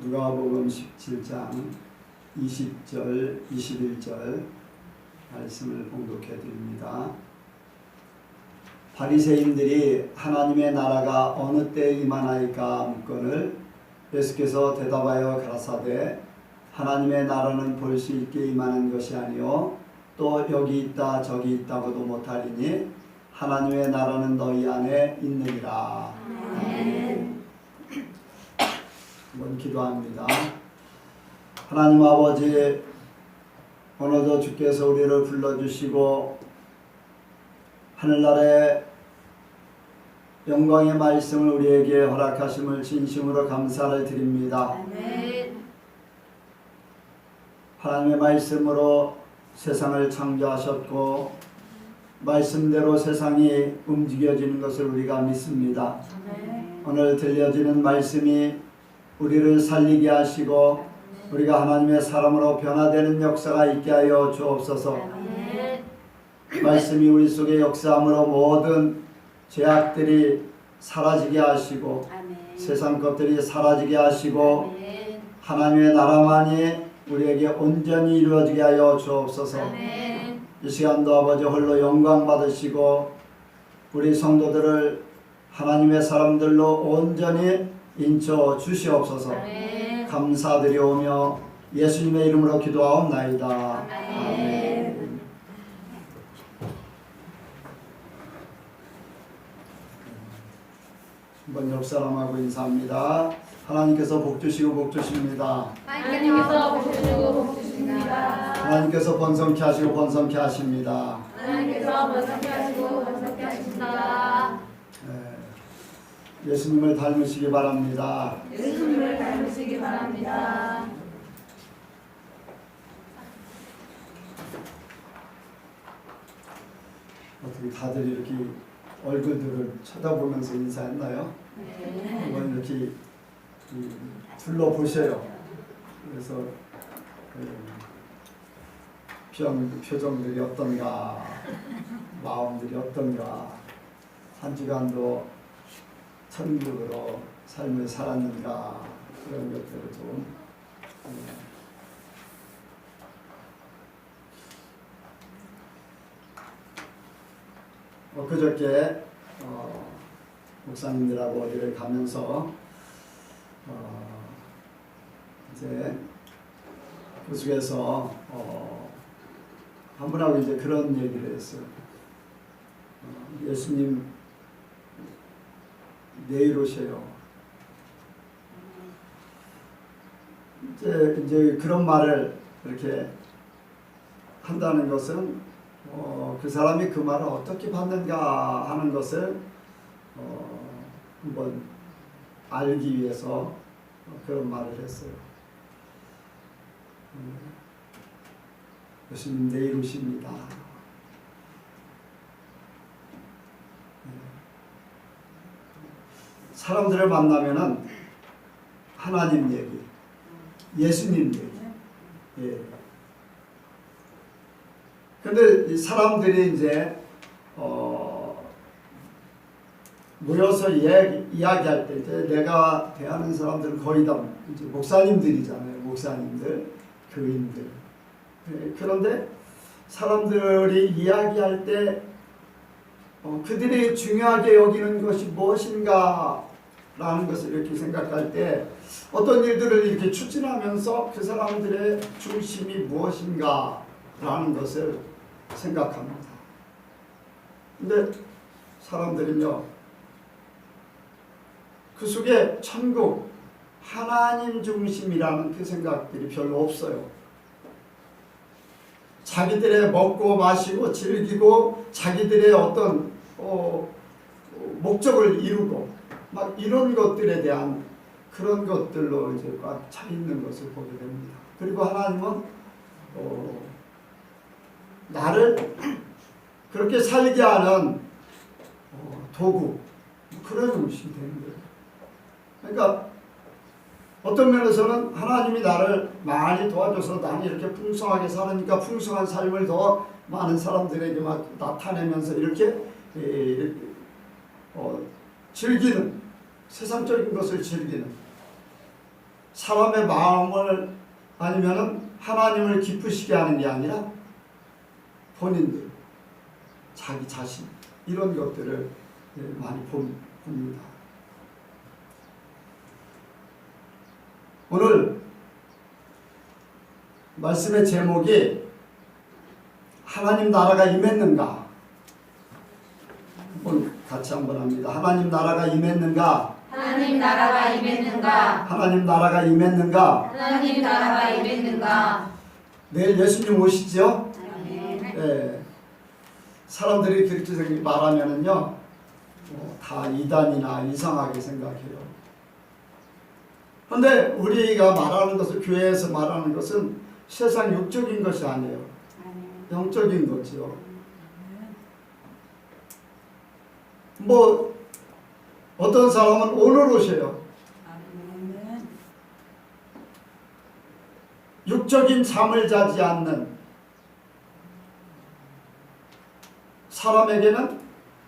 누가복음 17장 20절 21절 말씀을 봉독해 드립니다. 바리새인들이 하나님의 나라가 어느 때에 임하나이까 묻거늘 예수께서 대답하여 가라사대 하나님의 나라는 볼 수 있게 임하는 것이 아니요 또 여기 있다 저기 있다고도 못하리니 하나님의 나라는 너희 안에 있느니라. 아멘. 한번 기도합니다. 하나님 아버지, 오늘도 주께서 우리를 불러주시고 하늘나라의 영광의 말씀을 우리에게 허락하심을 진심으로 감사를 드립니다. 아멘. 하나님의 말씀으로 세상을 창조하셨고 말씀대로 세상이 움직여지는 것을 우리가 믿습니다. 아멘. 오늘 들려지는 말씀이 우리를 살리게 하시고 우리가 하나님의 사람으로 변화되는 역사가 있게 하여 주옵소서. 아멘. 말씀이 우리 속에 역사함으로 모든 죄악들이 사라지게 하시고 아멘. 세상 것들이 사라지게 하시고 아멘. 하나님의 나라만이 우리에게 온전히 이루어지게 하여 주옵소서. 아멘. 이 시간도 아버지 홀로 영광 받으시고 우리 성도들을 하나님의 사람들로 온전히 인쳐 주시옵소서. 아멘. 감사드리오며 예수님의 이름으로 기도하옵나이다. 아멘. 한번 옆 사람하고 인사합니다. 하나님께서 복 주시고 복 주십니다. 하나님께서 복 주시고 복 주십니다. 하나님께서 번성케 하시고 번성케 하십니다. 하나님께서 번성케 하시고 번성케 하십니다. 예수님을 닮으시기 바랍니다. 예수님을 닮으시기 바랍니다. 어떻게 다들 이렇게 얼굴들을 쳐다보면서 인사했나요? 네. 한번 이렇게 둘러보세요. 그래서 표정들이 어떤가, 마음들이 어떤가, 한 주간도 천국으로 삶을 살았는가, 그런 것들을 좀 그저께 목사님들하고 어디를 가면서 이제 그 속에서 한 분하고 이제 그런 얘기를 했어요. 예수님 내일 오셔요. 이제 그런 말을 이렇게 한다는 것은 그 사람이 그 말을 어떻게 받는가 하는 것을 한번 알기 위해서 그런 말을 했어요. 예수님 내일 오십니다. 사람들을 만나면은 하나님 얘기, 예수님 얘기. 예. 근데 사람들이 이제 모여서 이야기할 때 이제 내가 대하는 사람들은 거의 다 이제 목사님들이잖아요. 목사님들, 교인들. 예. 그런데 사람들이 이야기할 때 그들이 중요하게 여기는 것이 무엇인가 라는 것을 이렇게 생각할 때 어떤 일들을 이렇게 추진하면서 그 사람들의 중심이 무엇인가 라는 것을 생각합니다. 근데 사람들은요, 그 속에 천국, 하나님 중심이라는 그 생각들이 별로 없어요. 자기들의 먹고 마시고 즐기고 자기들의 어떤 목적을 이루고 막 이런 것들에 대한 그런 것들로 이제 꽉 차 있는 것을 보게 됩니다. 그리고 하나님은 나를 그렇게 살게 하는 도구, 그런 음식이 되는 거예요. 그러니까 어떤 면에서는 하나님이 나를 많이 도와줘서 나는 이렇게 풍성하게 살으니까 풍성한 삶을 더 많은 사람들에게 막 나타내면서 이렇게 즐기는, 세상적인 것을 즐기는, 사람의 마음을 아니면은 하나님을 기쁘시게 하는 게 아니라 본인들, 자기 자신 이런 것들을 많이 봅니다. 오늘 말씀의 제목이 하나님 나라가 임했는가? 같이 한번 합니다. 하나님 나라가 임했는가? 하나님 나라가 임했는가? 하나님 나라가 임했는가? 하나님 나라가 임했는가? 내일 예수님 오시죠? 아멘. 네. 사람들이 그렇게 말하면은요, 다 이단이나 이상하게 생각해요. 그런데 우리가 말하는 것을, 교회에서 말하는 것은 세상 육적인 것이 아니에요. 영적인 거죠. 뭐 어떤 사람은 오늘 오셔요. 육적인 잠을 자지 않는 사람에게는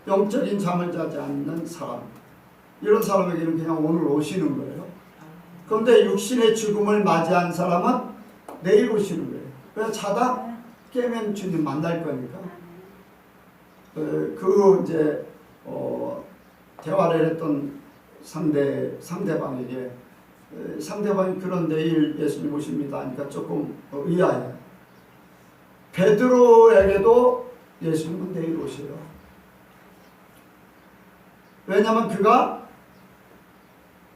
영적인 잠을 자지 않는 사람, 이런 사람에게는 그냥 오늘 오시는 거예요. 그런데 육신의 죽음을 맞이한 사람은 내일 오시는 거예요. 그래서 자다 깨면 주님 만날 거니까. 이제 대화를 했던 상대방에게 상대방이 그런 내일 예수님 오십니다 하니까 조금 의아해요. 베드로에게도 예수님은 내일 오셔요. 왜냐하면 그가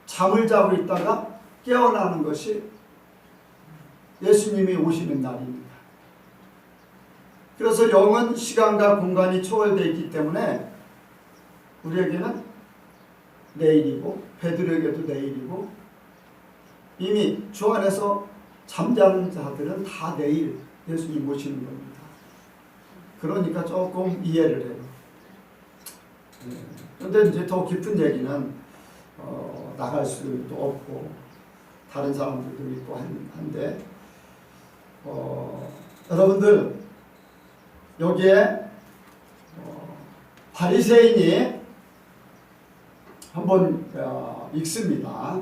잠을 자고 있다가 깨어나는 것이 예수님이 오시는 날입니다. 그래서 영은 시간과 공간이 초월되어 있기 때문에 우리에게는 내일이고 베드로에게도 내일이고 이미 주 안에서 잠자는 자들은 다 내일 예수님 오시는 겁니다. 그러니까 조금 이해를 해요. 그런데 이제 더 깊은 얘기는 나갈 수도 없고 다른 사람들도 있고 한데 여러분들 여기에 바리새인이 한번 읽습니다.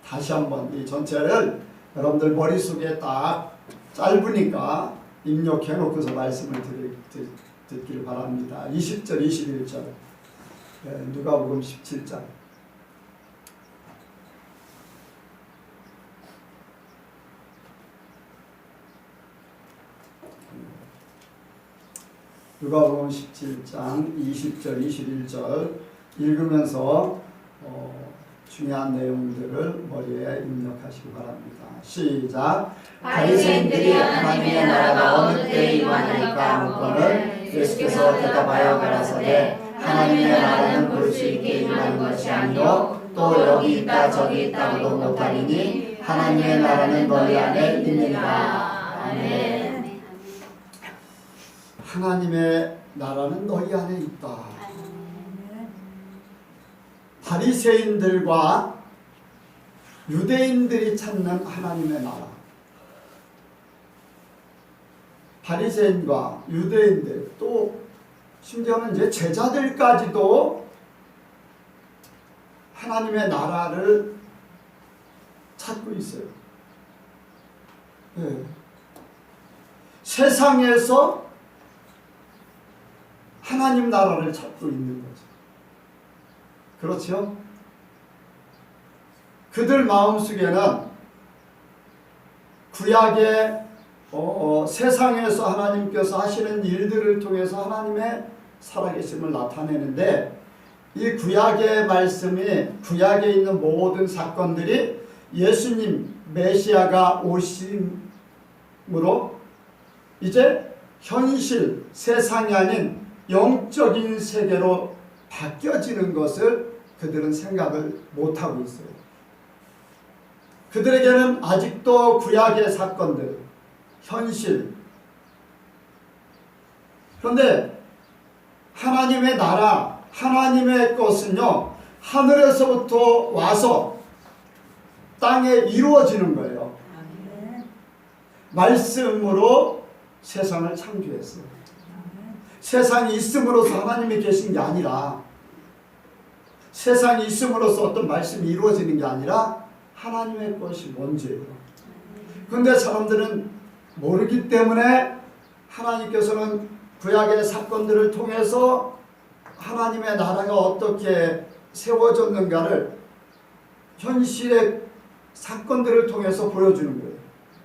다시 한번 이 전체를 여러분들 머릿속에 딱 짧으니까 입력해 놓고서 말씀을 듣길 바랍니다. 20절 21절 누가복음 17장 누가복음 17장 20절 21절 읽으면서 중요한 내용들을 머리에 입력하시기 바랍니다. 시작. 바리새인들이 하나님의 나라가 어느 때에 임하나이까 묻거늘 예수께서 대답하여 가라사대 하나님의 나라는 볼 수 있게 임하는 것이 아니요 또 여기 있다 저기 있다고도 못하리니 하나님의 나라는 너희 안에 있느니라. 아멘. 하나님의 나라는 너희 안에 있다. 바리새인들과 유대인들이 찾는 하나님의 나라. 바리새인과 유대인들 또 심지어는 이제 제자들까지도 하나님의 나라를 찾고 있어요. 네. 세상에서 하나님 나라를 찾고 있는 거죠. 그렇죠? 그들 마음속에는 구약의 세상에서 하나님께서 하시는 일들을 통해서 하나님의 살아계심을 나타내는데 이 구약의 말씀이 구약에 있는 모든 사건들이 예수님 메시아가 오심으로 이제 현실 세상이 아닌 영적인 세계로 바뀌어지는 것을 그들은 생각을 못하고 있어요. 그들에게는 아직도 구약의 사건들, 현실. 그런데 하나님의 나라, 하나님의 것은요, 하늘에서부터 와서 땅에 이루어지는 거예요. 말씀으로 세상을 창조했어요. 세상이 있음으로써 하나님이 계신 게 아니라 세상이 있음으로써 어떤 말씀이 이루어지는 게 아니라 하나님의 것이 뭔지예요. 그런데 사람들은 모르기 때문에 하나님께서는 구약의 사건들을 통해서 하나님의 나라가 어떻게 세워졌는가를 현실의 사건들을 통해서 보여주는 거예요.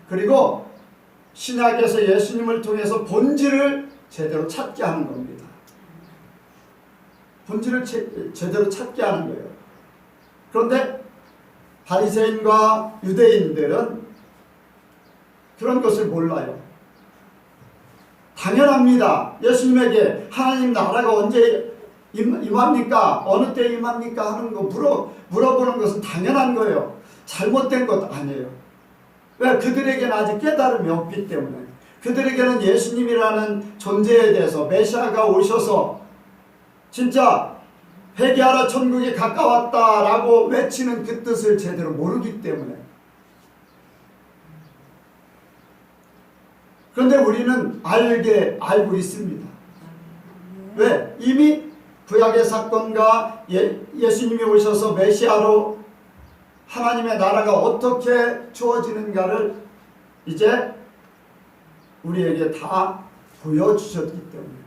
그리고 신약에서 예수님을 통해서 본질을 제대로 찾게 하는 겁니다. 본질을 제대로 찾게 하는 거예요. 그런데 바리새인과 유대인들은 그런 것을 몰라요. 당연합니다. 예수님에게 하나님 나라가 언제 임합니까? 어느 때 임합니까? 하는 거 물어보는 것은 당연한 거예요. 잘못된 것 아니에요. 왜? 그들에게는 아직 깨달음이 없기 때문에. 그들에게는 예수님이라는 존재에 대해서 메시아가 오셔서 진짜 회개하라 천국이 가까웠다라고 외치는 그 뜻을 제대로 모르기 때문에. 그런데 우리는 알고 있습니다. 왜? 이미 구약의 사건과 예수님이 오셔서 메시아로 하나님의 나라가 어떻게 주어지는가를 이제 우리에게 다 보여주셨기 때문에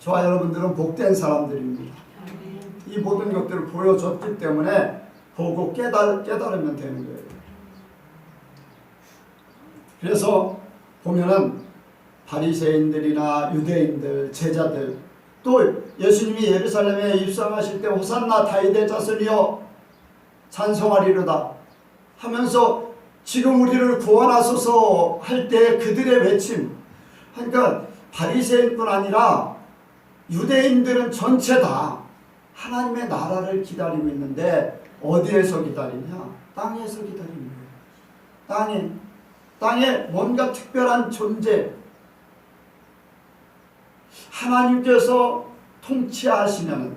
저와 여러분들은 복된 사람들입니다. 이 모든 것들을 보여줬기 때문에 보고 깨달으면 되는 거예요. 그래서 보면은 바리새인들이나 유대인들, 제자들, 또 예수님이 예루살렘에 입성하실 때 호산나 다윗의 자손이여 찬송하리로다 하면서 지금 우리를 구원하소서 할 때 그들의 외침, 그러니까 바리새인뿐 아니라 유대인들은 전체 다 하나님의 나라를 기다리고 있는데 어디에서 기다리냐? 땅에서 기다리는 거예요. 땅에 뭔가 특별한 존재, 하나님께서 통치하시면,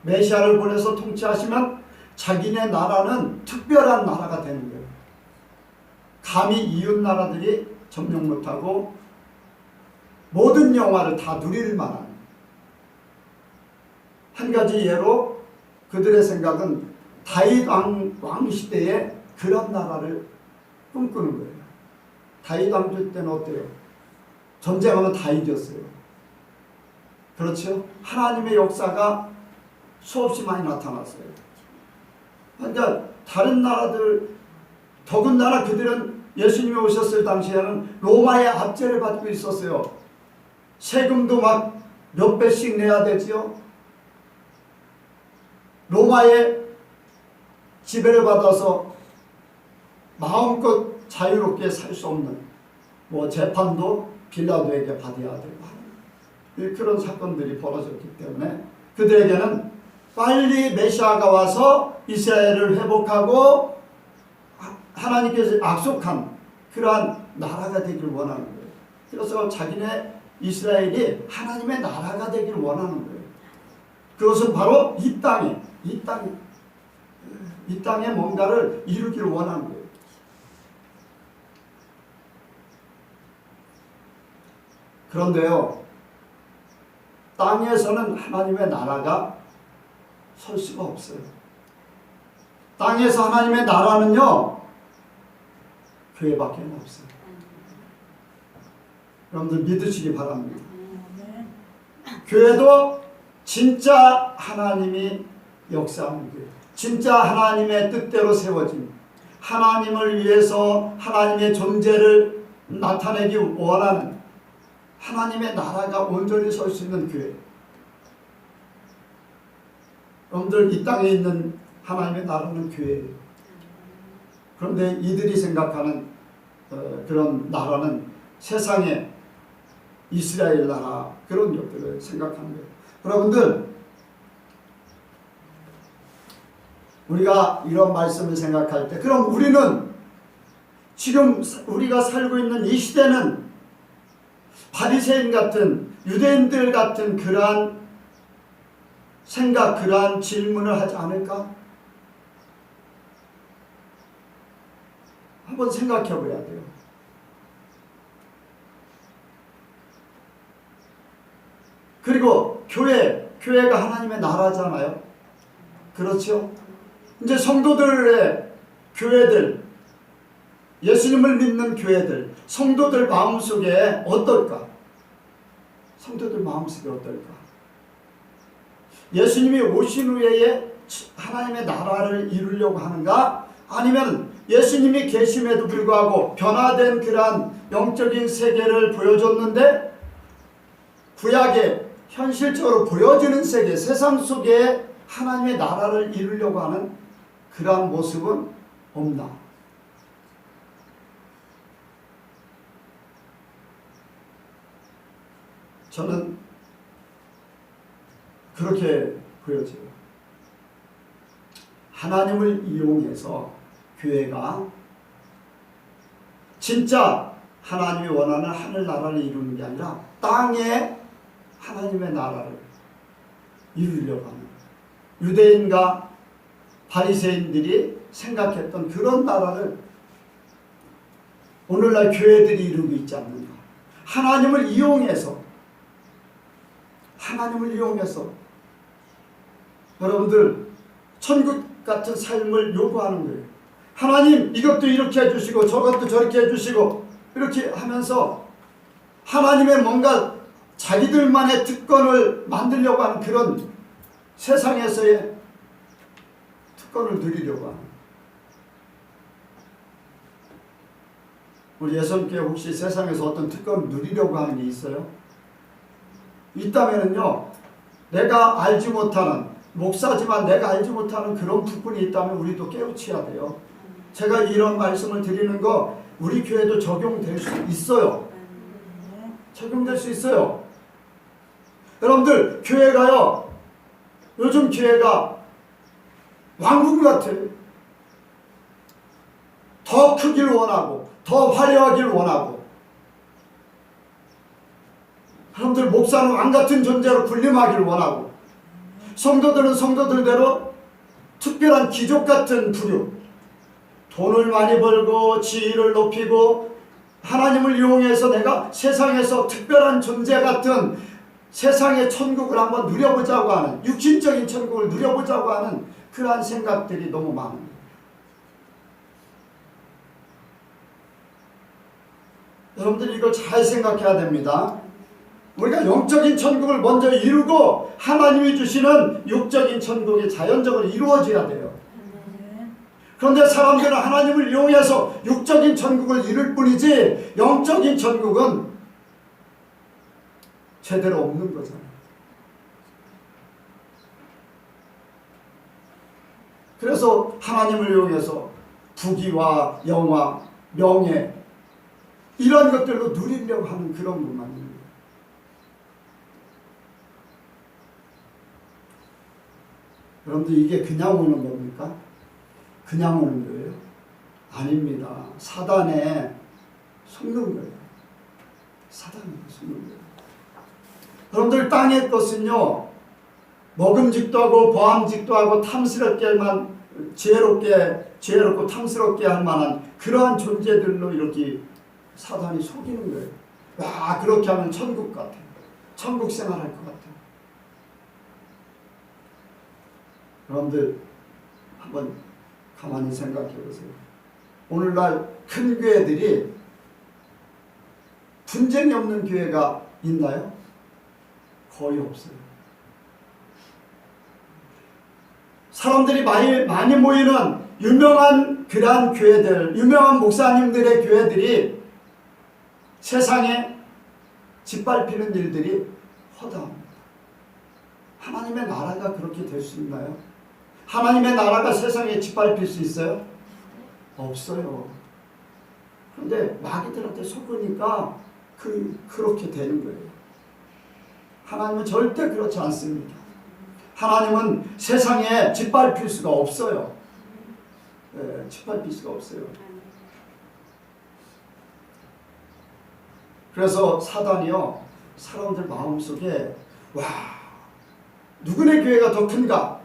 메시아를 보내서 통치하시면 자기네 나라는 특별한 나라가 되는 거예요. 감히 이웃 나라들이 점령 못하고 모든 영화를 다 누릴 만한. 한 가지 예로 그들의 생각은 다윗 왕 시대에 그런 나라를 꿈꾸는 거예요. 다윗 왕조 때는 어때요? 전쟁하면 다윗이었어요. 그렇죠? 하나님의 역사가 수없이 많이 나타났어요. 그러니까 다른 나라들, 더군다나 그들은 예수님이 오셨을 당시에는 로마의 압제를 받고 있었어요. 세금도 막 몇 배씩 내야 되지요. 로마의 지배를 받아서 마음껏 자유롭게 살 수 없는 재판도 빌라도에게 받아야 되고 하는 그런 사건들이 벌어졌기 때문에 그들에게는 빨리 메시아가 와서 이스라엘을 회복하고 하나님께서 약속한 그러한 나라가 되기를 원하는 거예요. 그래서 자기네 이스라엘이 하나님의 나라가 되기를 원하는 거예요. 그것은 바로 이 땅에 뭔가를 이루기를 원하는 거예요. 그런데요, 땅에서는 하나님의 나라가 설 수가 없어요. 땅에서 하나님의 나라는요, 교회밖에 없어요. 여러분들 믿으시기 바랍니다. 교회도 진짜 하나님이 역사하는 교회, 진짜 하나님의 뜻대로 세워진, 하나님을 위해서 하나님의 존재를 나타내기 원하는 하나님의 나라가 온전히 설 수 있는 교회. 여러분들 이 땅에 있는 하나님의 나라는 교회예요. 그런데 이들이 생각하는 그런 나라는 세상의 이스라엘 나라 그런 것들을 생각하는 거예요. 여러분들 우리가 이런 말씀을 생각할 때 그럼 우리는 지금 우리가 살고 있는 이 시대는 바리새인 같은 유대인들 같은 그러한 생각, 그러한 질문을 하지 않을까? 한번 생각해 봐야 돼요. 그리고 교회가 하나님의 나라잖아요. 그렇죠? 이제 성도들의 교회들, 예수님을 믿는 교회들, 성도들 마음속에 어떨까? 성도들 마음속에 어떨까? 예수님이 오신 후에 하나님의 나라를 이루려고 하는가? 아니면 예수님이 계심에도 불구하고 변화된 그러한 영적인 세계를 보여줬는데 구약에 현실적으로 보여지는 세계, 세상 속에 하나님의 나라를 이루려고 하는 그러한 모습은 없나? 저는 그렇게 보여져요. 하나님을 이용해서 교회가 진짜 하나님이 원하는 하늘나라를 이루는 게 아니라 땅에 하나님의 나라를 이루려고 하는, 유대인과 바리새인들이 생각했던 그런 나라를 오늘날 교회들이 이루고 있지 않는가. 하나님을 이용해서 여러분들 천국 같은 삶을 요구하는 거예요. 하나님 이것도 이렇게 해주시고 저것도 저렇게 해주시고 이렇게 하면서 하나님의 뭔가 자기들만의 특권을 만들려고 하는 그런 세상에서의 특권을 누리려고 하는. 우리 예선교회 혹시 세상에서 어떤 특권을 누리려고 하는 게 있어요? 있다면은요, 내가 알지 못하는, 목사지만 내가 알지 못하는 그런 부분이 있다면 우리도 깨우쳐야 돼요. 제가 이런 말씀을 드리는 거 우리 교회도 적용될 수 있어요. 적용될 수 있어요. 여러분들 교회가요, 요즘 교회가 왕국 같아요. 더 크길 원하고 더 화려하길 원하고, 여러분들 목사는 왕같은 존재로 군림하길 원하고, 성도들은 성도들대로 특별한 귀족 같은 부류, 돈을 많이 벌고 지위를 높이고 하나님을 이용해서 내가 세상에서 특별한 존재 같은 세상의 천국을 한번 누려보자고 하는, 육신적인 천국을 누려보자고 하는 그러한 생각들이 너무 많습니다. 여러분들이 이걸 잘 생각해야 됩니다. 우리가 영적인 천국을 먼저 이루고 하나님이 주시는 육적인 천국이 자연적으로 이루어져야 돼요. 그런데 사람들은 하나님을 이용해서 육적인 천국을 이룰 뿐이지 영적인 천국은 제대로 없는 거잖아요. 그래서 하나님을 이용해서 부귀와 영화, 명예 이런 것들로 누리려고 하는 그런 것만입니다. 여러분들 이게 그냥 오는 겁니까? 그냥 오는 거예요? 아닙니다. 사단에 속는 거예요. 사단에 속는 거예요. 여러분들 땅의 것은요, 먹음직도 하고 보암직도 하고 탐스럽게만 지혜롭고 탐스럽게 할 만한 그러한 존재들로 이렇게 사단이 속이는 거예요. 와, 그렇게 하면 천국 같아. 천국 생활할 것 같아. 여러분들 한번 가만히 생각해 보세요. 오늘날 큰 교회들이 분쟁이 없는 교회가 있나요? 거의 없어요. 사람들이 많이 모이는 유명한 그러한 교회들, 유명한 목사님들의 교회들이 세상에 짓밟히는 일들이 허다합니다. 하나님의 나라가 그렇게 될 수 있나요? 하나님의 나라가 세상에 짓밟힐 수 있어요? 없어요. 그런데 마귀들한테 속으니까 그렇게 되는 거예요. 하나님은 절대 그렇지 않습니다. 하나님은 세상에 짓밟힐 수가 없어요. 네, 짓밟힐 수가 없어요. 그래서 사단이요, 사람들 마음속에 와, 누구네 교회가 더 큰가?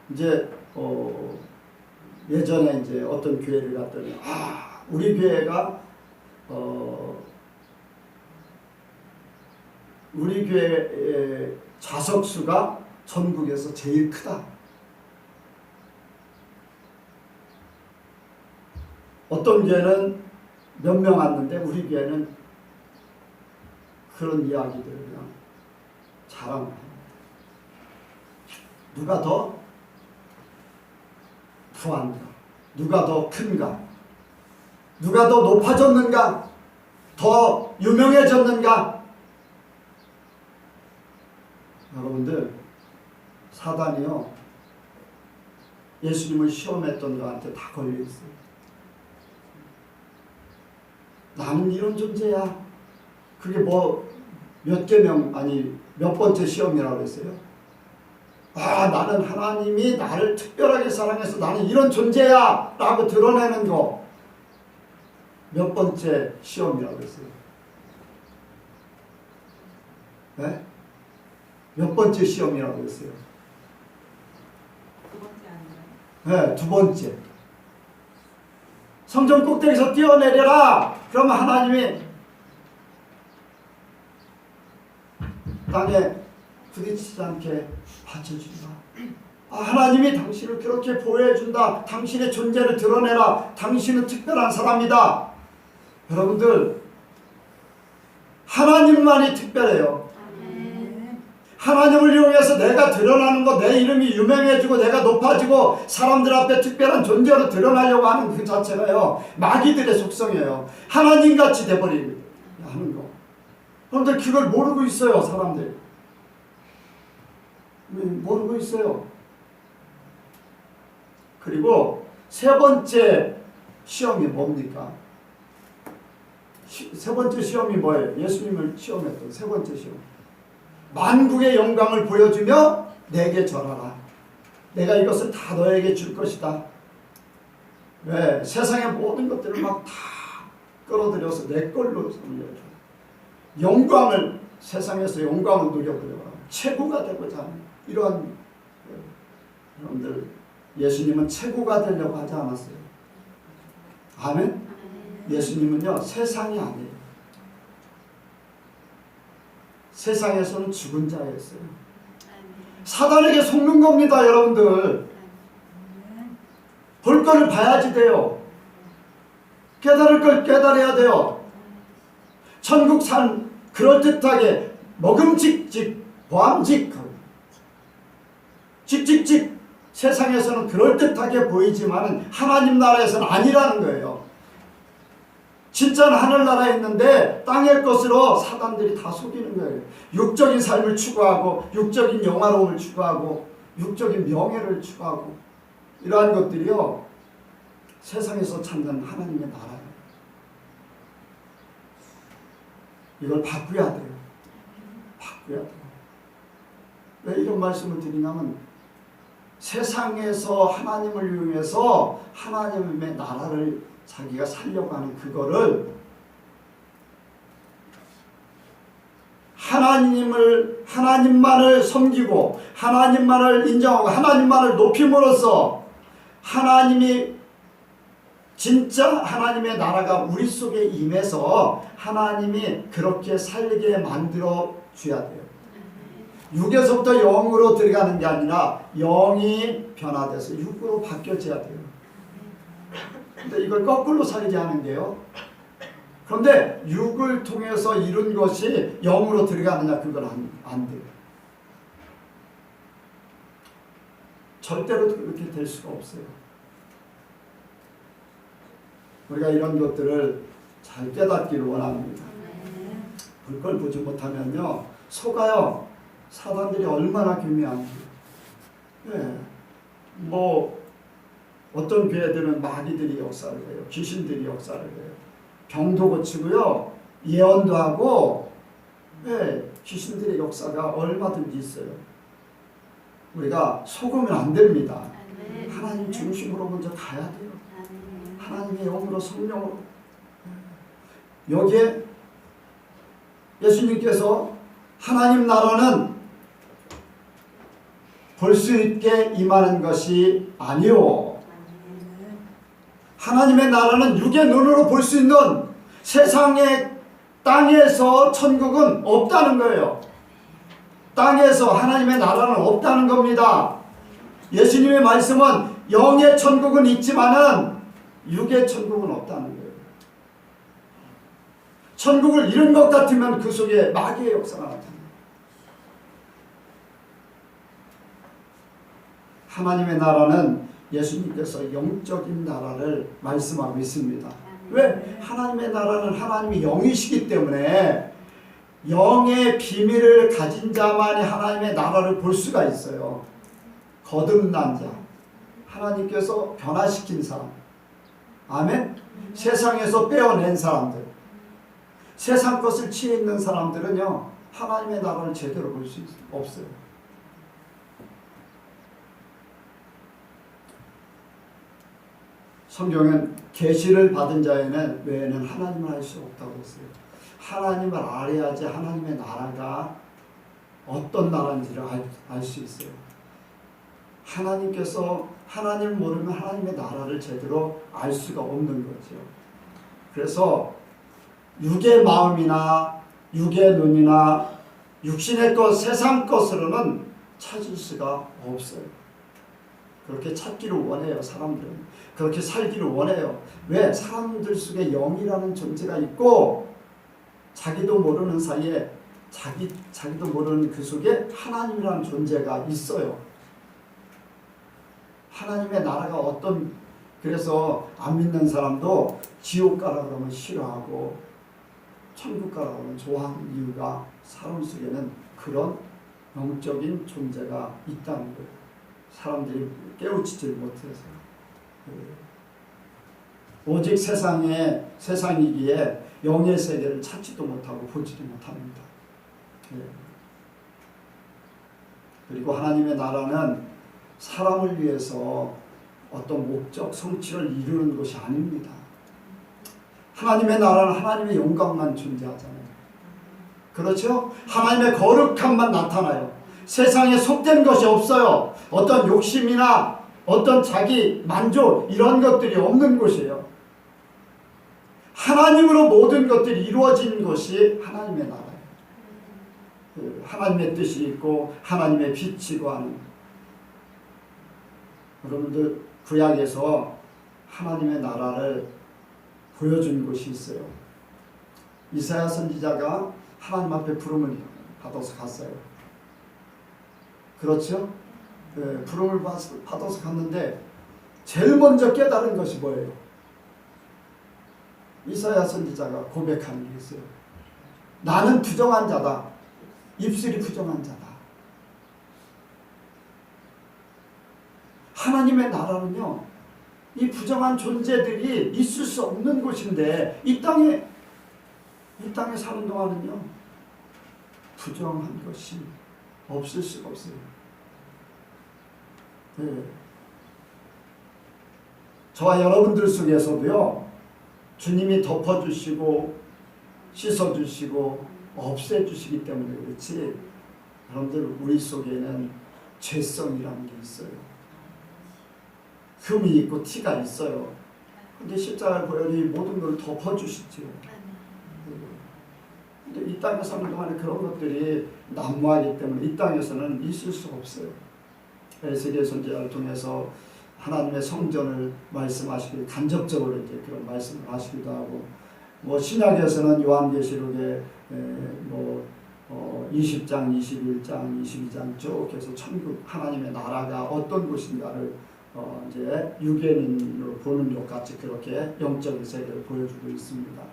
이제 예전에 이제 어떤 교회를 갔더니 우리 교회가 우리 교회의 좌석수가 전국에서 제일 크다. 어떤 교회는 몇 명 왔는데 우리 교회는 그런 이야기들을 그냥 자랑합니다. 누가 더 부한가? 누가 더 큰가? 누가 더 높아졌는가? 더 유명해졌는가? 여러분들, 사단이요 예수님을 시험했던 자한테 다 걸려있어요. 나는 이런 존재야. 그게 뭐 몇 개명 아니 몇 번째 시험이라고 했어요? 아, 나는 하나님이 나를 특별하게 사랑해서 나는 이런 존재야 라고 드러내는 거 몇 번째 시험이라고 했어요? 네? 몇 번째 시험이라고 했어요? 두 번째 아니에요? 네, 두 번째. 성전 꼭대기에서 뛰어내려라. 그러면 하나님이 땅에 부딪히지 않게 받쳐준다. 아, 하나님이 당신을 그렇게 보호해준다. 당신의 존재를 드러내라. 당신은 특별한 사람이다. 여러분들, 하나님만이 특별해요. 하나님을 이용해서 내가 드러나는 거, 내 이름이 유명해지고 내가 높아지고 사람들 앞에 특별한 존재로 드러나려고 하는 그 자체가요, 마귀들의 속성이에요. 하나님같이 돼버리는 거. 그런데 그걸 모르고 있어요, 사람들. 모르고 있어요. 그리고 세 번째 시험이 뭡니까? 세 번째 시험이 뭐예요? 예수님을 시험했던 세 번째 시험. 만국의 영광을 보여주며 내게 절하라. 내가 이것을 다 너에게 줄 것이다. 왜? 세상의 모든 것들을 막 다 끌어들여서 내 걸로 삼려줘. 영광을, 세상에서 영광을 누려보려고 하는, 최고가 되고자 하는 이러한, 여러분들, 예수님은 최고가 되려고 하지 않았어요. 아멘? 예수님은요, 세상이 아니에요. 세상에서는 죽은 자였어요. 사단에게 속는 겁니다, 여러분들. 볼 거를 봐야지 돼요. 깨달을 걸 깨달아야 돼요. 천국 산 그럴듯하게 먹음직직 보암직하고 직직직 세상에서는 그럴듯하게 보이지만 하나님 나라에서는 아니라는 거예요. 진짜는 하늘나라에 있는데 땅의 것으로 사단들이 다 속이는 거예요. 육적인 삶을 추구하고 육적인 영화로움을 추구하고 육적인 명예를 추구하고 이러한 것들이요, 세상에서 찾는 하나님의 나라예요. 이걸 바꾸어야 돼요. 바꾸어야 돼요. 왜 이런 말씀을 드리냐면, 세상에서 하나님을 이용해서 하나님의 나라를 자기가 살려고 하는 그거를 하나님만을 섬기고 하나님만을 인정하고 하나님만을 높임으로써 하나님이 진짜 하나님의 나라가 우리 속에 임해서 하나님이 그렇게 살게 만들어 줘야 돼요. 육에서부터 영으로 들어가는 게 아니라 영이 변화돼서 육으로 바뀌어져야 돼요. 근데 이걸 거꾸로 살게 하는 게요. 그런데 육을 통해서 이룬 것이 영으로 들어가느냐, 그건 안 돼요. 절대로 그렇게 될 수가 없어요. 우리가 이런 것들을 잘 깨닫기를 원합니다. 그걸 보지 못하면요, 속아요. 사단들이 얼마나 교묘한지. 네. 뭐 어떤 교회들은 마귀들이 역사를 해요. 귀신들이 역사를 해요. 병도 고치고요, 예언도 하고, 네, 귀신들의 역사가 얼마든지 있어요. 우리가 속으면 안 됩니다. 하나님 중심으로 먼저 가야 돼요. 하나님의 영으로, 성령으로. 여기에 예수님께서 하나님 나라는 볼 수 있게 임하는 것이 아니요, 하나님의 나라는 육의 눈으로 볼 수 있는 세상의 땅에서 천국은 없다는 거예요. 땅에서 하나님의 나라는 없다는 겁니다. 예수님의 말씀은 영의 천국은 있지만은 육의 천국은 없다는 거예요. 천국을 잃은 것 같으면 그 속에 마귀의 역사가 나타나요. 하나님의 나라는 예수님께서 영적인 나라를 말씀하고 있습니다. 왜? 하나님의 나라는 하나님이 영이시기 때문에 영의 비밀을 가진 자만이 하나님의 나라를 볼 수가 있어요. 거듭난 자, 하나님께서 변화시킨 사람, 아멘? 세상에서 빼어낸 사람들, 세상 것을 취해 있는 사람들은요, 하나님의 나라를 제대로 볼 수 없어요. 성경은 계시를 받은 자에는 외에는 하나님을 알 수 없다고 했어요. 하나님을 알아야지 하나님의 나라가 어떤 나라인지를 알 수 있어요. 하나님께서 하나님을 모르면 하나님의 나라를 제대로 알 수가 없는 거죠. 그래서 육의 마음이나 육의 눈이나 육신의 것, 세상 것으로는 찾을 수가 없어요. 그렇게 찾기를 원해요. 사람들은 그렇게 살기를 원해요. 왜? 사람들 속에 영이라는 존재가 있고 자기도 모르는 사이에 자기도 모르는 그 속에 하나님이라는 존재가 있어요. 하나님의 나라가 어떤, 그래서 안 믿는 사람도 지옥 가라 그러면 싫어하고 천국 가라 그러면 좋아하는 이유가 사람 속에는 그런 영적인 존재가 있다는 거예요. 사람들이 깨우치질 못해서. 오직 세상이기에 영의 세계를 찾지도 못하고 보지도 못합니다. 그리고 하나님의 나라는 사람을 위해서 어떤 목적, 성취를 이루는 것이 아닙니다. 하나님의 나라는 하나님의 영광만 존재하잖아요. 그렇죠? 하나님의 거룩함만 나타나요. 세상에 속된 것이 없어요. 어떤 욕심이나 어떤 자기 만족 이런 것들이 없는 곳이에요. 하나님으로 모든 것들이 이루어진 것이 하나님의 나라예요. 하나님의 뜻이 있고 하나님의 빛이고 하는. 여러분들 구약에서 하나님의 나라를 보여준 곳이 있어요. 이사야 선지자가 하나님 앞에 부름을 받아서 갔어요. 그렇죠? 부름을 받아서 갔는데 제일 먼저 깨달은 것이 뭐예요? 이사야 선지자가 고백하는 게 있어요. 나는 부정한 자다. 입술이 부정한 자다. 하나님의 나라는요, 이 부정한 존재들이 있을 수 없는 곳인데 이 땅에 사는 동안은요, 부정한 것이 없을 수가 없어요. 네. 저와 여러분들 속에서도요, 주님이 덮어주시고 씻어주시고 없애주시기 때문에 그렇지, 여러분들 우리 속에는 죄성이라는 게 있어요. 흠이 있고 티가 있어요. 근데 십자가를 보혈이 모든 걸 덮어주시죠. 근데 이 땅에 사는 동안에 그런 것들이 난무하기 때문에 이 땅에서는 있을 수가 없어요. 에스겔 선지자를 통해서 하나님의 성전을 말씀하시고 간접적으로 이제 그런 말씀을 하시기도 하고, 뭐 신약에서는 요한계시록에 20장, 21장, 22장 쭉 해서 천국 하나님의 나라가 어떤 곳인가를 이제 유괴인으로 보는 것 같이 그렇게 영적인 세계를 보여주고 있습니다.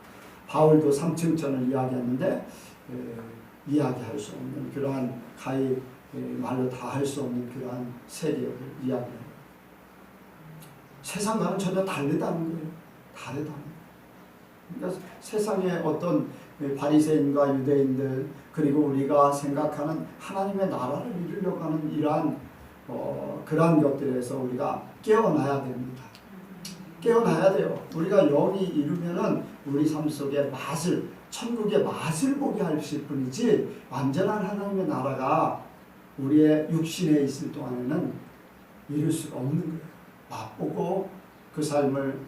바울도 삼층천을 이야기했는데 이야기할 수 없는 그러한 말로 다 할 수 없는 그러한 세계를 이야기해요. 세상과는 전혀 다르다는 거예요. 다르다는 거예요. 그러니까 세상의 어떤 바리새인과 유대인들, 그리고 우리가 생각하는 하나님의 나라를 이루려고 하는 이러한 그러한 것들에서 우리가 깨어나야 됩니다. 깨어나야 돼요. 우리가 영이 이루면은 우리 삶 속에 천국의 맛을 보게 하실 뿐이지, 완전한 하나님의 나라가 우리의 육신에 있을 동안에는 이룰 수가 없는 거예요. 맛보고 그 삶을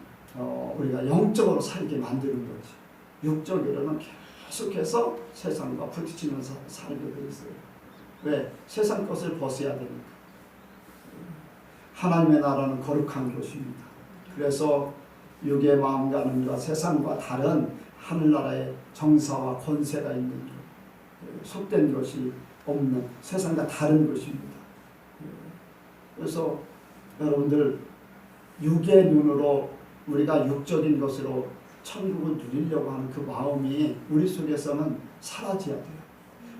우리가 영적으로 살게 만드는 거지. 육적으로는 계속해서 세상과 부딪히면서 살게 돼 있어요. 왜? 세상 것을 벗어야 되니까. 하나님의 나라는 거룩한 곳입니다. 그래서 육의 마음과 세상과 다른 하늘나라의 정사와 권세가 있는 속된 것이 없는 세상과 다른 것입니다. 그래서 여러분들 육의 눈으로 우리가 육적인 것으로 천국을 누리려고 하는 그 마음이 우리 속에서는 사라져야 돼요.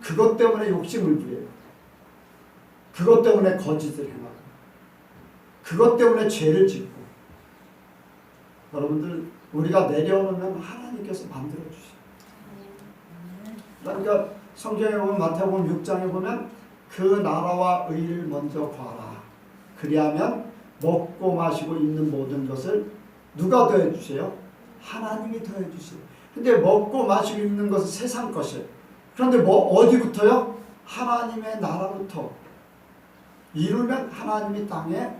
그것 때문에 욕심을 부려요. 그것 때문에 거짓을 행하고 그것 때문에 죄를 짓고. 여러분들 우리가 내려놓으면 하나님께서 만들어 주세요. 그러니까 성경에 보면 마태복음 6장에 보면 그 나라와 의를 먼저 구하라. 그리하면 먹고 마시고 입는 모든 것을 누가 더해 주세요? 하나님이 더해 주세요. 근데 먹고 마시고 입는 것은 세상 것이에요. 그런데 어디부터요? 하나님의 나라부터 이루면 하나님이 땅에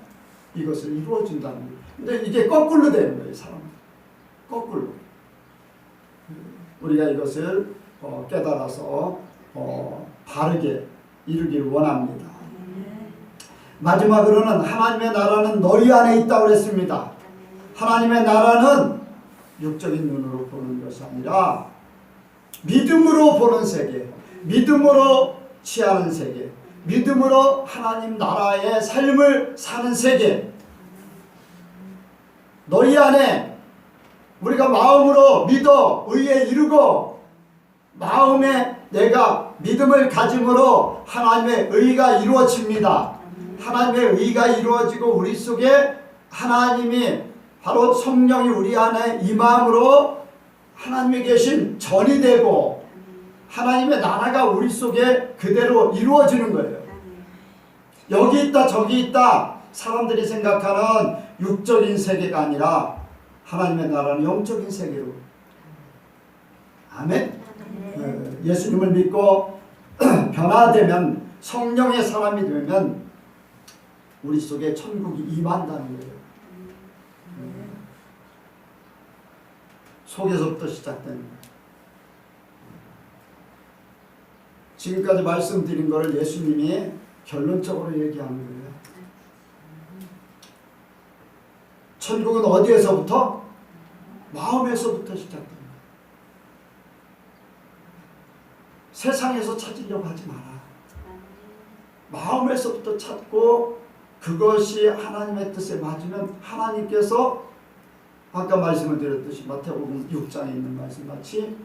이것을 이루어진다는 거예요. 근데 이게 거꾸로 되는 거예요, 사람은. 거꾸로. 우리가 이것을 깨달아서 바르게 이루기를 원합니다. 마지막으로는 하나님의 나라는 너희 안에 있다고 그랬습니다. 하나님의 나라는 육적인 눈으로 보는 것이 아니라 믿음으로 보는 세계, 믿음으로 취하는 세계, 믿음으로 하나님 나라의 삶을 사는 세계. 너희 안에 우리가 마음으로 믿어 의에 이르고 마음에 내가 믿음을 가짐으로 하나님의 의가 이루어집니다. 하나님의 의가 이루어지고 우리 속에 하나님이 바로 성령이 우리 안에 임함으로 하나님이 계신 전이 되고 하나님의 나라가 우리 속에 그대로 이루어지는 거예요. 여기 있다 저기 있다 사람들이 생각하는 육적인 세계가 아니라 하나님의 나라는 영적인 세계로. 아멘. 예수님을 믿고 변화되면 성령의 사람이 되면 우리 속에 천국이 임한다는 거예요. 속에서부터 시작되는 거예요. 지금까지 말씀드린 것을 예수님이 결론적으로 얘기하는 거예요. 천국은 어디에서부터? 마음에서부터 시작됩니다. 세상에서 찾으려고 하지 마라. 마음에서부터 찾고 그것이 하나님의 뜻에 맞으면 하나님께서 아까 말씀을 드렸듯이 마태복음 6장에 있는 말씀같이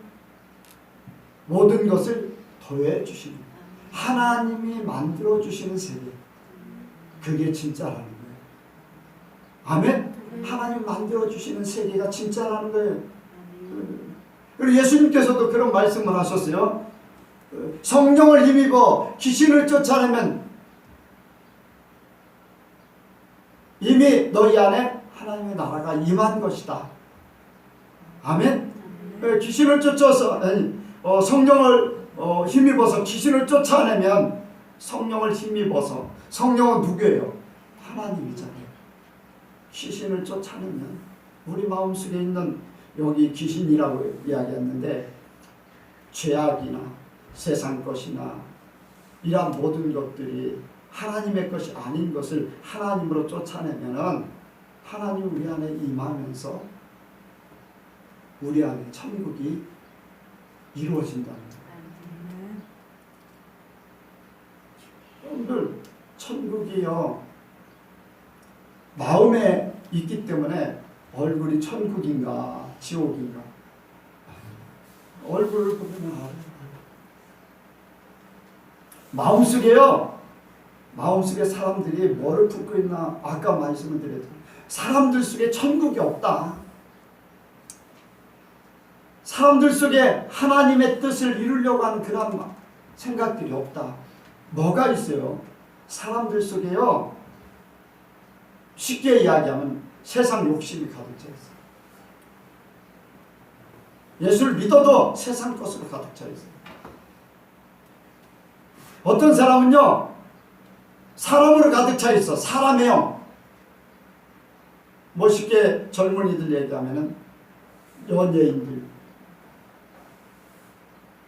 모든 것을 더해 주시는 하나님이 만들어 주시는 세계. 그게 진짜라는 거예요. 아멘. 하나님 만들어 주시는 세계가 진짜라는 거예요. 그리고 예수님께서도 그런 말씀을 하셨어요. 성령을 힘입어 귀신을 쫓아내면 이미 너희 안에 하나님의 나라가 임한 것이다. 아멘. 귀신을 쫓아서 성령을 힘입어서 귀신을 쫓아내면 성령을 힘입어서 성령은 누구예요? 하나님이잖아요. 귀신을 쫓아내면 우리 마음속에 있는 여기 귀신이라고 이야기했는데 죄악이나 세상 것이나 이러한 모든 것들이 하나님의 것이 아닌 것을 하나님으로 쫓아내면은 하나님 우리 안에 임하면서 우리 안에 천국이 이루어진다는 거예요. 여러분들 천국이요 마음에 있기 때문에 얼굴이 천국인가 지옥인가 얼굴을 보면 알아요. 마음속에 사람들이 뭐를 품고 있나 아까 말씀을 드렸죠. 사람들 속에 천국이 없다. 사람들 속에 하나님의 뜻을 이루려고 하는 그런 생각들이 없다. 뭐가 있어요? 사람들 속에요. 쉽게 이야기하면 세상 욕심이 가득 차 있어요. 예수를 믿어도 세상 것으로 가득 차 있어요. 어떤 사람은요. 사람으로 가득 차 있어. 사람이요. 멋있게 젊은이들 얘기하면은 연예인들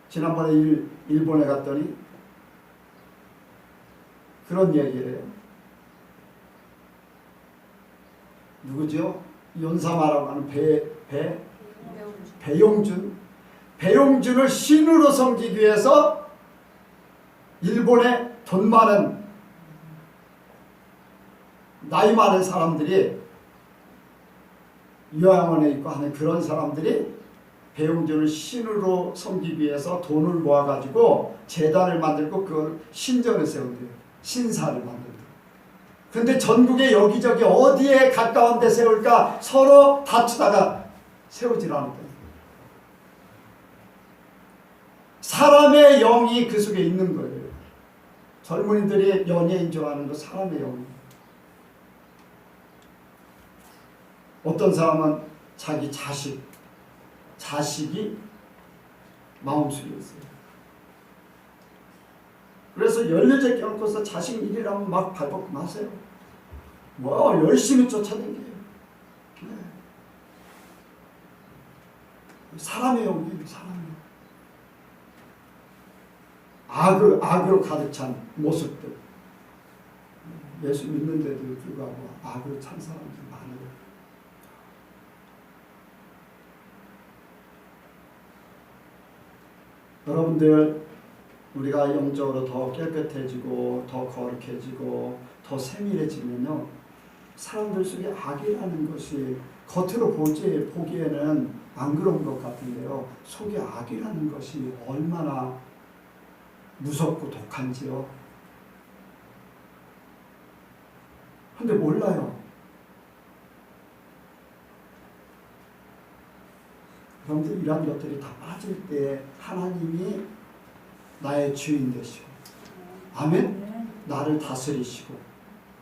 지난번에 일본에 갔더니 그런 얘기를 해요. 누구죠? 연사마라고 하는 배용준을 신으로 섬기기 위해서 일본의 돈 많은 나이 많은 사람들이 요양원에 있고 하는 그런 사람들이 배용준을 신으로 섬기기 위해서 돈을 모아가지고 재단을 만들고 그걸 신전을 세운대요. 신사를 만든대요. 근데 전국에 여기저기 어디에 가까운 데 세울까 서로 다투다가 세우질 않았대요. 사람의 영이 그 속에 있는 거예요. 젊은이들이 연예인 좋아하는 거 사람의 영이. 어떤 사람은 자기 자식이 마음속에 있어요. 그래서 열여덟 껴놓고서 자식 일이라면 막 발벗고 마세요. 뭐 열심히 쫓아다니게요. 네. 사람의 영이에요. 사람의 영. 악으로 가득 찬 모습들. 예수 믿는데도 불구하고 악으로 찬 사람들이 많아요. 여러분들, 우리가 영적으로 더 깨끗해지고 더 거룩해지고 더 세밀해지면요, 사람들 속에 악이라는 것이 겉으로 보기에는 안 그런 것 같은데요, 속에 악이라는 것이 얼마나 무섭고 독한지요. 근데 몰라요. 여러분들, 이러한 것들이 다 빠질 때 하나님이 나의 주인 되시고, 아멘? 나를 다스리시고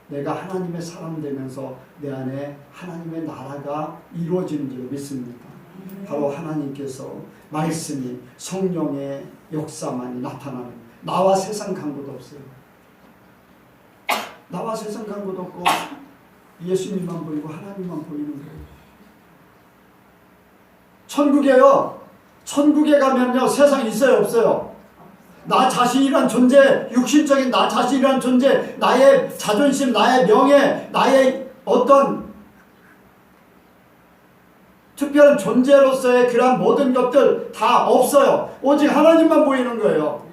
내가 하나님의 사람 되면서 내 안에 하나님의 나라가 이루어지는 줄 믿습니다. 바로 하나님께서 말씀이 성령의 역사만이 나타나는, 나와 세상 간것도 없어요. 나와 세상 간것도 없고 예수님만 보이고 하나님만 보이는 거예요. 천국에요. 천국에 가면요, 세상 있어요, 없어요? 나 자신이란 존재, 육신적인 나 자신이란 존재, 나의 자존심, 나의 명예, 나의 어떤 특별한 존재로서의 그러한 모든 것들 다 없어요. 오직 하나님만 보이는 거예요.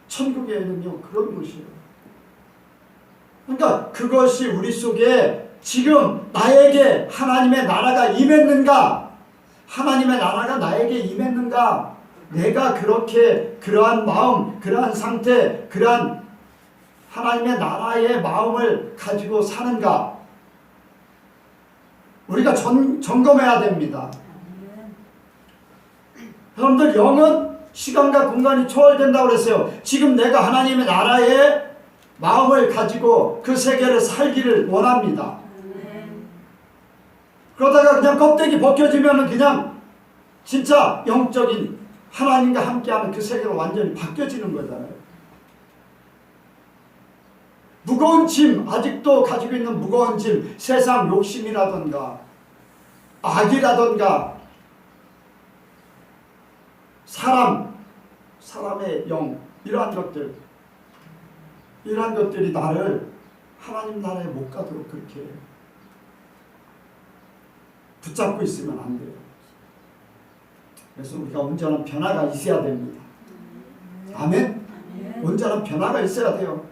천국에는요, 그런 곳이에요. 그러니까 그것이 우리 속에 지금 나에게 하나님의 나라가 임했는가? 하나님의 나라가 나에게 임했는가? 내가 그렇게 그러한 마음, 그러한 상태, 그러한 하나님의 나라의 마음을 가지고 사는가? 우리가 점검해야 됩니다. 여러분들, 영은 시간과 공간이 초월된다고 그랬어요. 지금 내가 하나님의 나라의 마음을 가지고 그 세계를 살기를 원합니다. 그러다가 그냥 껍데기 벗겨지면 그냥 진짜 영적인 하나님과 함께하는 그 세계로 완전히 바뀌어지는 거잖아요. 무거운 짐, 아직도 가지고 있는 무거운 짐, 세상 욕심이라던가 악이라던가 사람의 영, 이러한 것들이 나를 하나님 나라에 못 가도록 그렇게 붙잡고 있으면 안 돼요. 그래서 우리가 온전한 변화가 있어야 됩니다. 아멘? 온전한 변화가 있어야 돼요.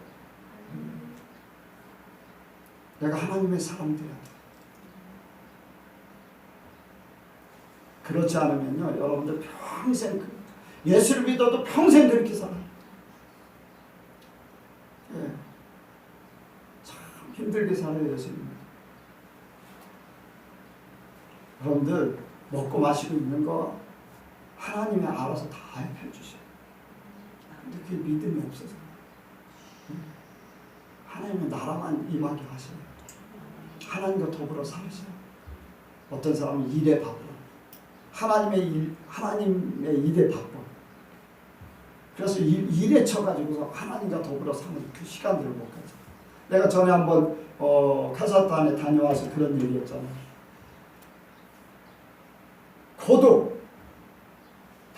내가 하나님의 사람 되어야 돼. 그렇지 않으면요, 여러분들 평생 예수를 믿어도 평생 그렇게 살아요. 예. 참 힘들게 살아요, 예수님. 여러분들, 먹고 마시고 있는 거 하나님이 알아서 다 해주셔요. 근데 그게 믿음이 없어서. 하나님의 나라만 임하게 하셔요. 하나님과 더불어 살으셔요. 어떤 사람은 일에 바빠. 하나님의 일에 바빠. 그래서 일에 쳐가지고서 하나님과 더불어 사는 그 시간들을 못 가져. 내가 전에 한번 카자흐스탄에 다녀와서 그런 얘기했잖아요. 고독.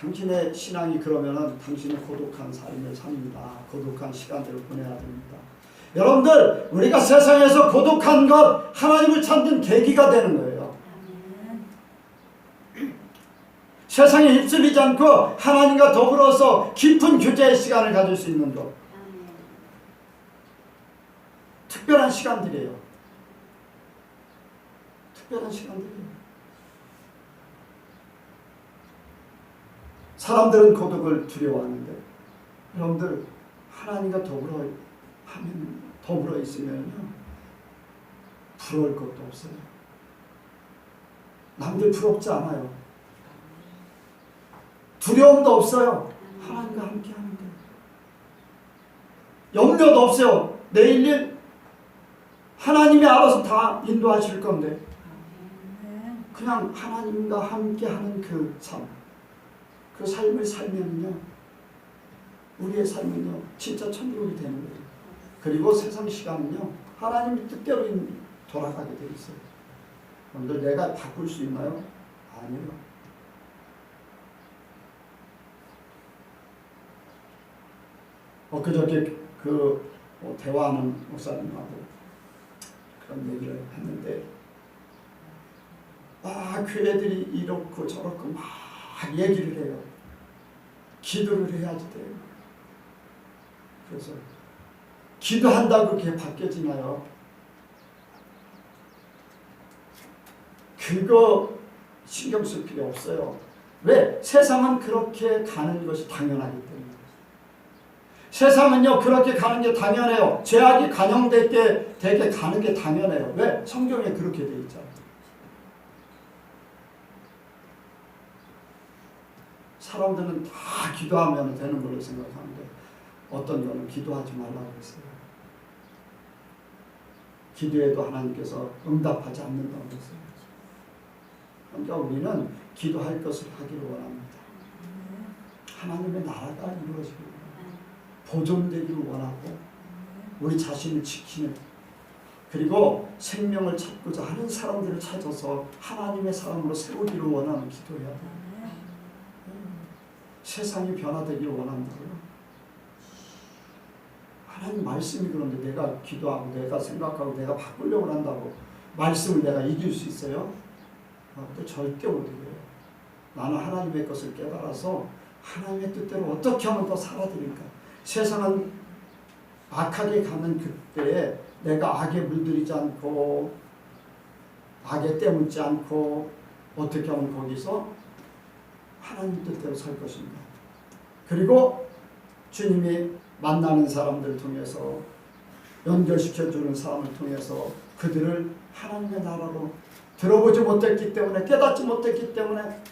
당신의 신앙이 그러면은 당신은 고독한 삶을 삽니다. 고독한 시간들을 보내야 됩니다. 여러분들, 우리가 세상에서 고독한 것 하나님을 찾는 계기가 되는 거예요. 세상에 휩쓸리지 않고 하나님과 더불어서 깊은 교제의 시간을 가질 수 있는 것. 특별한 시간들이에요. 특별한 시간들이에요. 사람들은 고독을 두려워하는데 여러분들 하나님과 더불어 있으면요 부러울 것도 없어요. 남들 부럽지 않아요. 두려움도 없어요. 하나님과 함께 하는 거예요. 염려도 없어요. 내일 일 하나님이 알아서 다 인도하실 건데 그냥 하나님과 함께 하는 그 삶, 그 삶을 살면요 우리의 삶은요 진짜 천국이 되는 거예요. 그리고 세상 시간은요 하나님 뜻대로 돌아가게 돼 있어요. 여러분들, 내가 바꿀 수 있나요? 아니요. 엊그저께 대화하는 목사님하고 그런 얘기를 했는데 교회들이 이렇고 저렇고 막 얘기를 해요. 기도를 해야지 돼요. 그래서 기도한다고 그게 바뀌어지나요? 그거 신경 쓸 필요 없어요. 왜? 세상은 그렇게 가는 것이 당연하기 때문에. 세상은요 그렇게 가는 게 당연해요. 죄악이 관영될 때 되게 가는 게 당연해요. 왜? 성경에 그렇게 돼 있잖아요. 사람들은 다 기도하면 되는 걸로 생각하는데 어떤 경우는 기도하지 말라고 했어요. 기도해도 하나님께서 응답하지 않는다고 했어요. 그러니까 우리는 기도할 것을 하기를 원합니다. 하나님의 나라가 이루어지기를 원합니다. 보존되기를 원하고 우리 자신을 지키는 그리고 생명을 찾고자 하는 사람들을 찾아서 하나님의 사람으로 세우기를 원하는 기도해야 돼요. 세상이 변화되기를 원한다고요. 하나님 말씀이 그런데 내가 기도하고 내가 생각하고 내가 바꾸려고 한다고 말씀을 내가 이길 수 있어요? 절대 못해요. 나는 하나님의 것을 깨달아서 하나님의 뜻대로 어떻게 하면 더 살아드릴까. 세상은 악하게 가는 그때에 내가 악에 물들이지 않고 악에 때묻지 않고 어떻게 하면 거기서 하나님 뜻대로 살 것입니다. 그리고 주님이 만나는 사람들을 통해서 연결시켜주는 사람을 통해서 그들을 하나님의 나라로 들어보지 못했기 때문에 깨닫지 못했기 때문에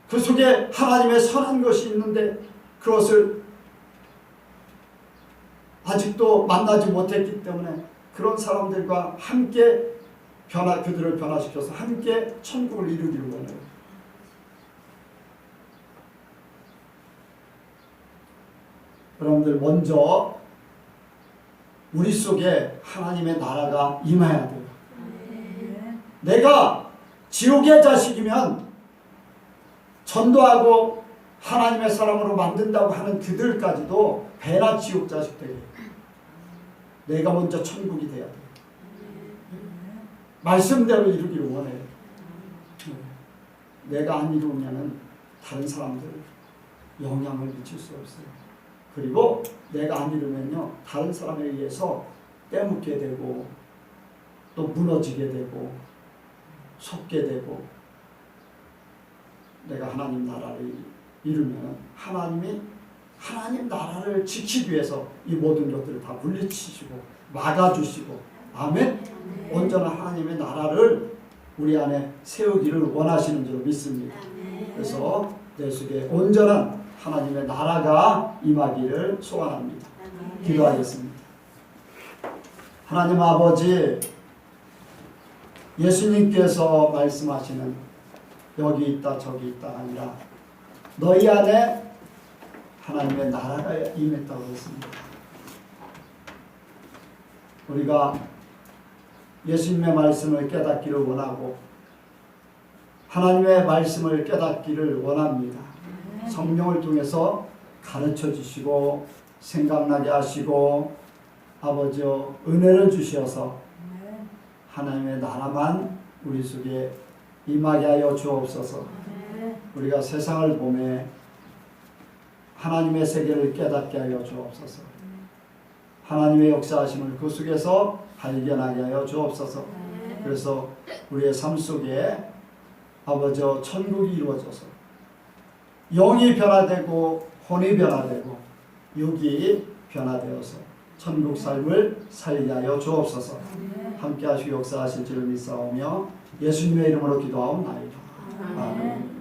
그 속에 하나님의 선한 것이 있는데 그것을 아직도 만나지 못했기 때문에 그런 사람들과 함께 그들을 변화시켜서 함께 천국을 이루기를 원해요. 여러분들 먼저 우리 속에 하나님의 나라가 임해야 돼요. 내가 지옥의 자식이면 전도하고 하나님의 사람으로 만든다고 하는 그들까지도 배나 지옥 자식 되게 내가 먼저 천국이 돼야 돼요. 말씀대로 이루기를 원해요. 내가 안 이루면 다른 사람들 영향을 미칠 수 없어요. 그리고 내가 안 이루면요 다른 사람에 의해서 떼묻게 되고 또 무너지게 되고 속게 되고 내가 하나님 나라를 이루면 하나님 나라를 지키기 위해서 이 모든 것들을 다 물리치시고 막아주시고 아멘. 온전한 하나님의 나라를 우리 안에 세우기를 원하시는 줄 믿습니다. 그래서 내 속에 온전한 하나님의 나라가 임하기를 소원합니다. 기도하겠습니다. 하나님 아버지, 예수님께서 말씀하시는 여기 있다 저기 있다 아니라 너희 안에 하나님의 나라가 임했다고 했습니다. 우리가 예수님의 말씀을 깨닫기를 원하고 하나님의 말씀을 깨닫기를 원합니다. 성령을 통해서 가르쳐 주시고 생각나게 하시고 아버지여 은혜를 주셔서 하나님의 나라만 우리 속에 임하게 하여 주옵소서. 우리가 세상을 보매 하나님의 세계를 깨닫게 하여 주옵소서. 하나님의 역사하심을 그 속에서 발견하게 하여 주옵소서. 그래서 우리의 삶 속에 아버지여 천국이 이루어져서 영이 변화되고 혼이 변화되고 육이 변화되어서 천국 삶을 살게 하여 주옵소서. 함께 하시고 역사하실 줄을 믿사오며 예수님의 이름으로 기도하옵나이다. 아멘.